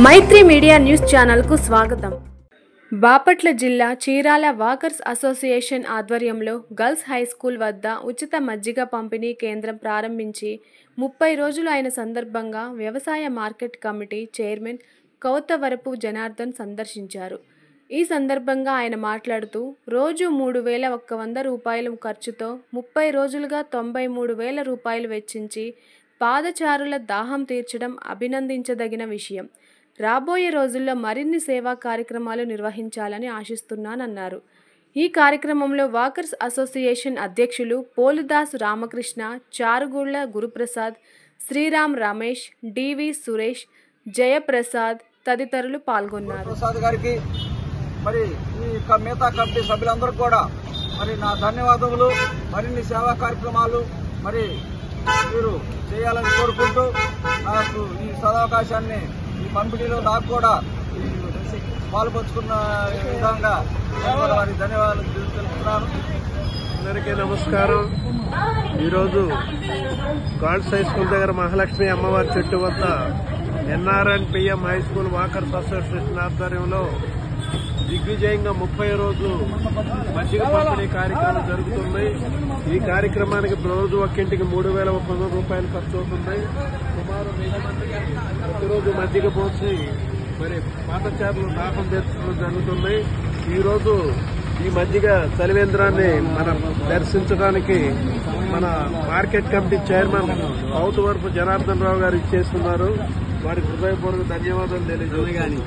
మైత్రి media news channel కు స్వాగతం. బాపట్ల జిల్లా చీరాల వాకర్స్ అసోసియేషన్ ఆధ్వర్యంలో గర్ల్స్ హై స్కూల్ వద్ద ఉచిత మజ్జిగ పంపిణీ కేంద్రం ప్రారంభించి 30 రోజులు అయిన సందర్భంగా వ్యవసాయ market committee chairman Kautavarapu Janardhan సందర్శించారు. ఈ సందర్భంగా ఆయన మాట్లాడుతూ రోజు 3,100 రూపాయల ఖర్చుతో 30 రోజులుగా 93,000 రూపాయలు వెచ్చించి పాదచారుల దాహం తీర్చడం అభినందించదగిన విషయం. రాబోయే రోజుల్లో మరిన్ని సేవా కార్యక్రమాలు నిర్వహించాలని ఆశిస్తున్నానన్నారు. ఈ కార్యక్రమంలో వాకర్స్ అసోసియేషన్ అధ్యక్షులు పోలుదాసు రామకృష్ణ, చారుగుళ్ల గురుప్రసాద్, శ్రీరామ్ రమేష్, డివి సురేష్, జయప్రసాద్ తదితరులు పాల్గొన్నారు. మరి ఈ మిగతా కమిటీ సభ్యులందరూ కూడా మరి నా ధన్యవాదములు. మరిన్ని సేవా కార్యక్రమాలు మరి మీరు చేయాలని కోరుకుంటూ నాకు ఈ సదవకాశాన్ని ఈ పంపిణీలో నాకు కూడా పాల్పంచుకున్న విధంగా వారి ధన్యవాదాలు తెలుపుతున్నాను. అందరికీ నమస్కారం. ఈరోజు గర్ల్స్ హై స్కూల్ దగ్గర మహాలక్ష్మి అమ్మవారి చెట్టు వద్ద NRN PM high school walkers association ఆధ్వర్యంలో దిగ్విజయంగా 30 రోజులు మజ్జిగ పంపిణీ కార్యక్రమం జరుగుతుంది. ఈ కార్యక్రమానికి రోజు ఒక్కింటికి 3,100 రూపాయలు ఖర్చు అవుతుంది. సుమారు 1000 మందికి ప్రతిరోజు మజ్జిగ పోసి మరి పాదచారులు దాహం తీర్చడం జరుగుతుంది. ఈరోజు ఈ మజ్జిగ చలివేంద్రాన్ని మనం దర్శించడానికి మన market committee chairman Kautavarapu Janardhan Rao గారు ఇచ్చేస్తున్నారు. వారికి హృదయపూర్వక ధన్యవాదాలు తెలియజేస్తున్నాను.